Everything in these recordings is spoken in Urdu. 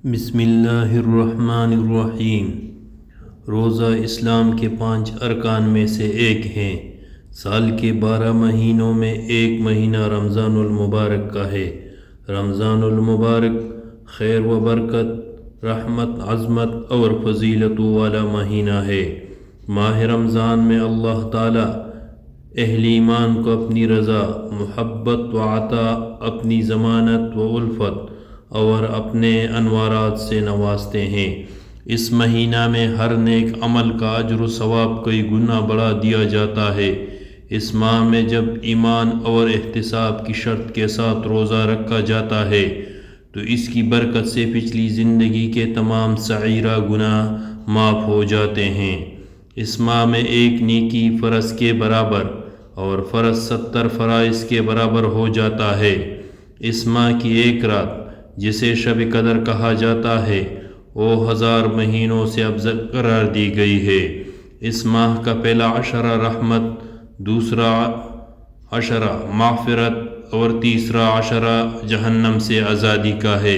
بسم اللہ الرحمن الرحیم۔ روزہ اسلام کے 5 ارکان میں سے ایک ہے۔ سال کے 12 مہینوں میں ایک مہینہ رمضان المبارک کا ہے۔ رمضان المبارک خیر و برکت، رحمت، عظمت اور فضیلت والا مہینہ ہے۔ ماہ رمضان میں اللہ تعالی اہل ایمان کو اپنی رضا، محبت و عطا، اپنی ضمانت و الفت اور اپنے انوارات سے نوازتے ہیں۔ اس مہینہ میں ہر نیک عمل کا اجر و ثواب کئی گنا بڑھا دیا جاتا ہے۔ اس ماہ میں جب ایمان اور احتساب کی شرط کے ساتھ روزہ رکھا جاتا ہے تو اس کی برکت سے پچھلی زندگی کے تمام صغیرہ گناہ معاف ہو جاتے ہیں۔ اس ماہ میں ایک نیکی فرض کے برابر اور فرض 70 فرائض کے برابر ہو جاتا ہے۔ اس ماہ کی ایک رات جسے شب قدر کہا جاتا ہے وہ 1000 مہینوں سے افضل قرار دی گئی ہے۔ اس ماہ کا پہلا عشرہ رحمت، دوسرا عشرہ مغفرت اور تیسرا عشرہ جہنم سے آزادی کا ہے۔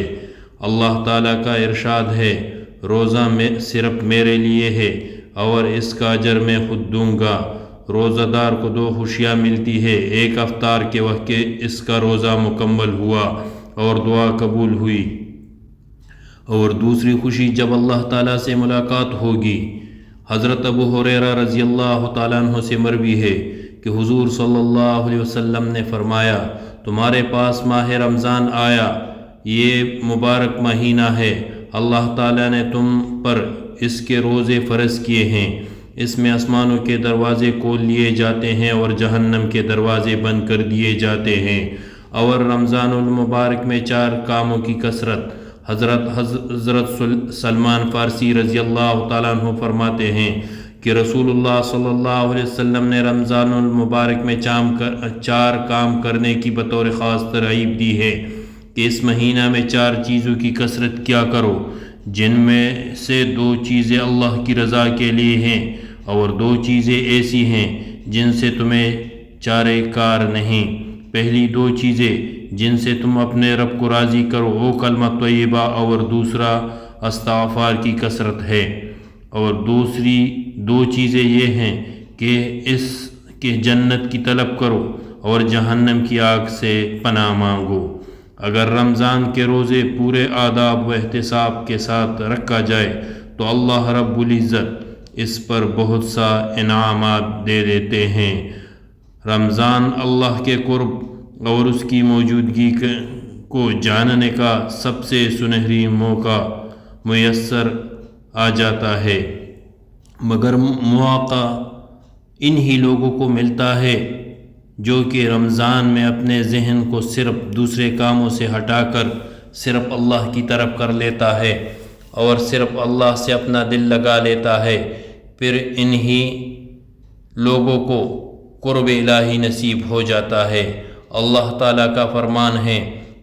اللہ تعالیٰ کا ارشاد ہے، روزہ میں صرف میرے لیے ہے اور اس کا اجر میں خود دوں گا۔ روزہ دار کو 2 خوشیاں ملتی ہے، ایک افطار کے وقت کہ اس کا روزہ مکمل ہوا اور دعا قبول ہوئی، اور دوسری خوشی جب اللہ تعالیٰ سے ملاقات ہوگی۔ حضرت ابو ہریرہ رضی اللہ تعالیٰ عنہ سے مروی ہے کہ حضور صلی اللہ علیہ وسلم نے فرمایا، تمہارے پاس ماہ رمضان آیا، یہ مبارک مہینہ ہے، اللہ تعالیٰ نے تم پر اس کے روزے فرض کیے ہیں۔ اس میں آسمانوں کے دروازے کھول لیے جاتے ہیں اور جہنم کے دروازے بند کر دیے جاتے ہیں۔ اور رمضان المبارک میں 4 کاموں کی کثرت۔ حضرت سلمان فارسی رضی اللہ تعالیٰ عنہ فرماتے ہیں کہ رسول اللہ صلی اللہ علیہ وسلم نے رمضان المبارک میں 4 کام کرنے کی بطور خاص ترغیب دی ہے کہ اس مہینہ میں 4 چیزوں کی کثرت کیا کرو، جن میں سے 2 چیزیں اللہ کی رضا کے لیے ہیں اور 2 چیزیں ایسی ہیں جن سے تمہیں چارہ کار نہیں۔ پہلی 2 چیزیں جن سے تم اپنے رب کو راضی کرو وہ کلمہ طیبہ اور دوسرا استغفار کی کثرت ہے، اور دوسری 2 چیزیں یہ ہیں کہ جنت کی طلب کرو اور جہنم کی آگ سے پناہ مانگو۔ اگر رمضان کے روزے پورے آداب و احتساب کے ساتھ رکھا جائے تو اللہ رب العزت اس پر بہت سا انعامات دے دیتے ہیں۔ رمضان اللہ کے قرب اور اس کی موجودگی کو جاننے کا سب سے سنہری موقع میسر آ جاتا ہے، مگر مواقع انہی لوگوں کو ملتا ہے جو کہ رمضان میں اپنے ذہن کو صرف دوسرے کاموں سے ہٹا کر صرف اللہ کی طرف کر لیتا ہے اور صرف اللہ سے اپنا دل لگا لیتا ہے۔ پھر انہی لوگوں کو قرب الہی نصیب ہو جاتا ہے۔ اللہ تعالیٰ کا فرمان ہے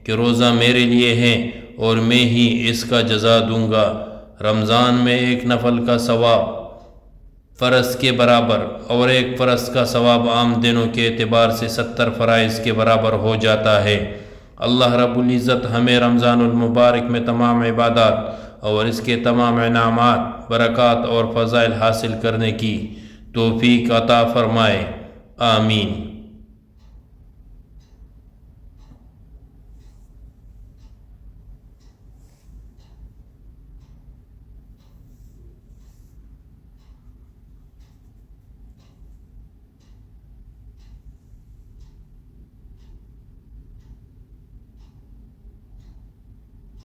کہ روزہ میرے لیے ہے اور میں ہی اس کا جزا دوں گا۔ رمضان میں ایک نفل کا ثواب فرض کے برابر اور ایک فرض کا ثواب عام دنوں کے اعتبار سے 70 فرائض کے برابر ہو جاتا ہے۔ اللہ رب العزت ہمیں رمضان المبارک میں تمام عبادات اور اس کے تمام انعامات، برکات اور فضائل حاصل کرنے کی توفیق عطا فرمائے، آمین۔